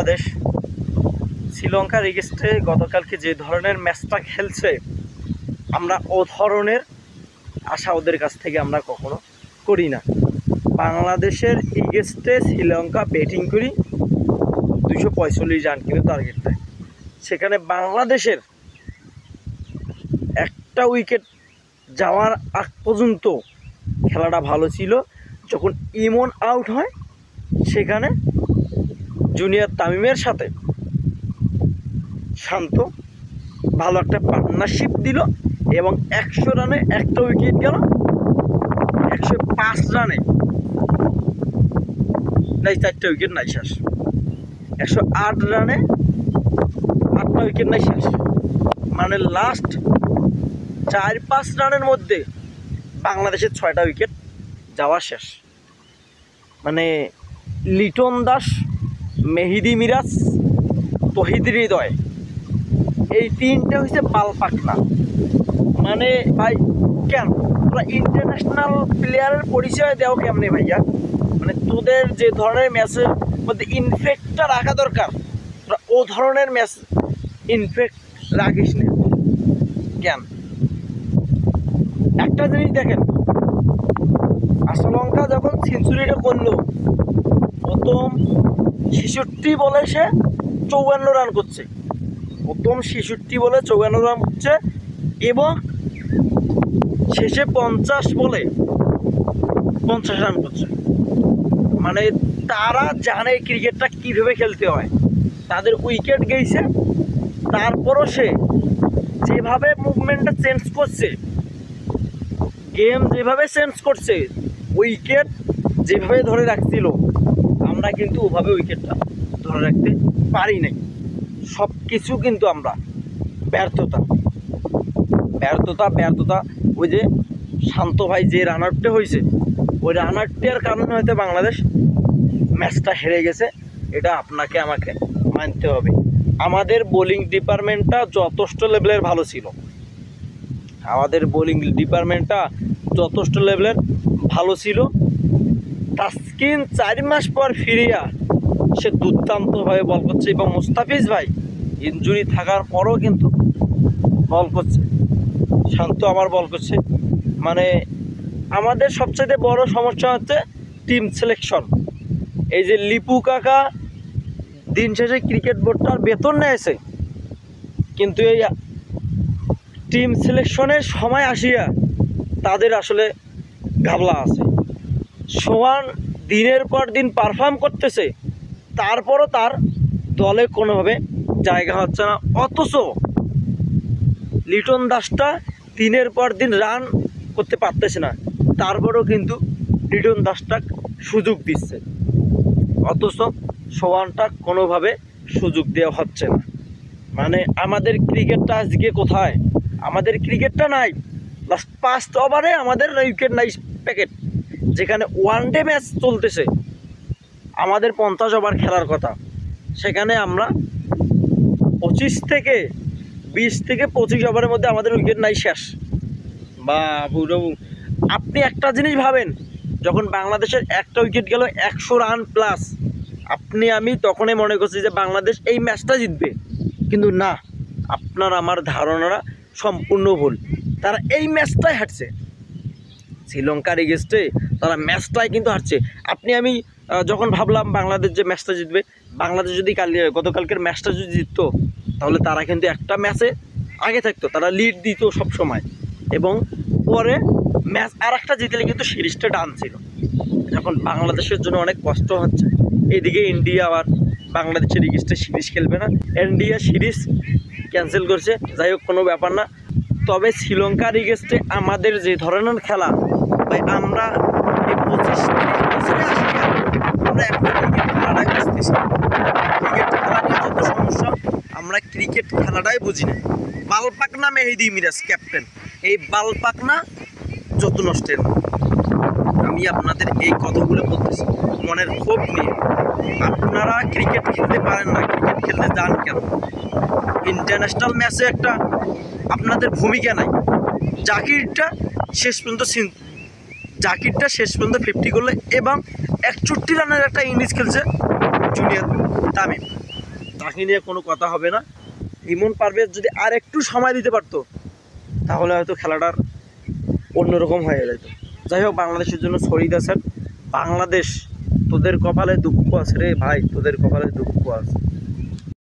বাংলাদেশ শ্রীলঙ্কার এগেইনস্টে গতকালকে যে ধরনের ম্যাচটা খেলছে, আমরা ও ধরনের আশা ওদের কাছ থেকে আমরা কখনো করি না। বাংলাদেশের এগেইনস্টে শ্রীলঙ্কা ব্যাটিং করি 245 রান কিন্তু টার্গেট দেয়। সেখানে বাংলাদেশের একটা উইকেট যাওয়ার আগ পর্যন্ত খেলাটা ভালো ছিল। যখন ইমন আউট হয়, সেখানে জুনিয়র তামিমের সাথে শান্ত ভালো একটা পার্টনারশিপ দিল এবং 100 রানে একটা উইকেট গেল। 105 রানে নাই 4টা উইকেট নাই শেষ। 108 রানে 8টা উইকেট নাই শেষ। মানে লাস্ট 4-5 রানের মধ্যে বাংলাদেশের 6টা উইকেট যাওয়া শেষ। মানে লিটন দাস, মেহেদী মিরাজ, তহিদ হৃদয়, এই তিনটে হচ্ছে বাল পাকনা। মানে ভাই কেন তোরা ইন্টারন্যাশনাল প্লেয়ারের পরিচয় দেও কেমনে ভাইয়া? মানে তোদের যে ধরনের ম্যাচের মধ্যে ইনফেক্টটা রাখা দরকার, তোরা ও ধরনের ম্যাচ ইনফেক্ট রাখিস না কেন? একটা জিনিস দেখেন, শ্রীলঙ্কা যখন সেঞ্চুরিটা করলো, প্রথম 66 বলে সে 54 রান করছে। প্রথম 66 বলে 54 রান করছে এবং শেষে 50 বলে 50 রান করছে। মানে তারা জানে ক্রিকেটটা কীভাবে খেলতে হয়। তাদের উইকেট গেছে, তারপরও সে যেভাবে মুভমেন্টটা চেঞ্জ করছে, গেম যেভাবে চেঞ্জ করছে, উইকেট যেভাবে ধরে রাখছিল, আমরা কিন্তু ওভাবে উইকেটটা ধরে রাখতে পারি নাই। সব কিছু কিন্তু আমরা ব্যর্থতা। ওই যে শান্ত ভাই যে রান আউটটা হয়েছে, ওই রান আউটটার কারণে হয়তো বাংলাদেশ ম্যাচটা হেরে গেছে। এটা আপনাকে আমাকে মানতে হবে। আমাদের বোলিং ডিপার্টমেন্টটা যথেষ্ট লেভেলের ভালো ছিল। তাসকিন 4 মাস পর ফিরিয়া সে দুর্দান্তভাবে বল করছে এবং মুস্তাফিজ ভাই ইনজুরি থাকার পরও কিন্তু বল করছে। শান্ত আমার বল করছে। মানে আমাদের সবচেয়ে বড় সমস্যা হচ্ছে টিম সিলেকশন। এই যে লিপু কাকা দিন শেষে ক্রিকেট বোর্ডটার বেতন নিয়েছে, কিন্তু এই টিম সিলেকশনের সময় আসিয়া তাদের আসলে ঘাবলা আছে। সোহান দিনের পর দিন পারফর্ম করতেছে, তারপরও তার দলে কোনোভাবে জায়গা হচ্ছে না। অথচ লিটন দাসটা দিনের পর দিন রান করতে পারতেছে না, তারপরেও কিন্তু লিটন দাসটা সুযোগ দিচ্ছে। অথচ সোহানটা কোনোভাবে সুযোগ দেওয়া হচ্ছে না। মানে আমাদের ক্রিকেটটা আজকে কোথায়? আমাদের ক্রিকেটটা নাই। লাস্ট 5 ওভারে আমাদের উইকেট নাই প্যাকেট। যেখানে ওয়ানডে ম্যাচ চলতেছে, আমাদের 50 ওভার খেলার কথা, সেখানে আমরা 20 থেকে 25 ওভারের মধ্যে আমাদের উইকেট নাই শেষ। বাবু আপনি একটা জিনিস ভাবেন, যখন বাংলাদেশের একটা উইকেট গেল 100 রান প্লাস, আমি তখনই মনে করছি যে বাংলাদেশ এই ম্যাচটা জিতবে। কিন্তু না, আপনার আমার ধারণাটা সম্পূর্ণ ভুল। তারা এই ম্যাচটাই হারছে। শ্রীলঙ্কার এগেইনস্টে তারা ম্যাচটাই কিন্তু হারছে। আমি যখন ভাবলাম বাংলাদেশ যে ম্যাচটা জিতবে, বাংলাদেশ যদি গতকালকের ম্যাচটা যদি জিততো, তাহলে তারা কিন্তু একটা ম্যাচে আগে থাকতো, তারা লিড দিত সব সময়, এবং পরে ম্যাচ আর একটা জিতলে কিন্তু সিরিজটা ডান ছিল। যখন বাংলাদেশের জন্য অনেক কষ্ট হচ্ছে, এদিকে ইন্ডিয়া আবার বাংলাদেশের এগেইনস্টে সিরিজ খেলবে না, ইন্ডিয়া সিরিজ ক্যান্সেল করছে। যাই হোক, কোনো ব্যাপার না। তবে শ্রীলঙ্কার এগেইনস্টে আমাদের যে ধরনের খেলা, ভাই আমরা এই 25-30 বছরে আসি, আমরা একটা ক্রিকেট খেলাটাই বুঝতেছি। ক্রিকেট খেলা নিয়ে যত সমস্যা, আমরা ক্রিকেট খেলাটাই বুঝি না। বালপাকনা মেহেদী মিরাজ ক্যাপ্টেন, এই বালপাকনা যত নষ্টের। আমি আপনাদের এই কথাগুলো বলতেছি মনের ক্ষোভ নিয়ে। আপনারা ক্রিকেট খেলতে পারেন না, ক্রিকেট খেলতে যান কেন? ইন্টারন্যাশনাল ম্যাচে একটা আপনাদের ভূমিকা নাই। জাকিরটা শেষ পর্যন্ত 50 করলে এবং 61 রানের একটা ইনিংস খেলছে জুনিয়র তামিম। তাকে নিয়ে কোনো কথা হবে না। ইমন পারভেজ যদি আর একটু সময় দিতে পারতো তাহলে হয়তো খেলাটার অন্যরকম হয়ে যেত। যাই হোক, বাংলাদেশের জন্য শহীদ আছেন। বাংলাদেশ, তোদের কপালে দুঃখ আছে রে ভাই, তোদের কপালে দুঃখ আছে।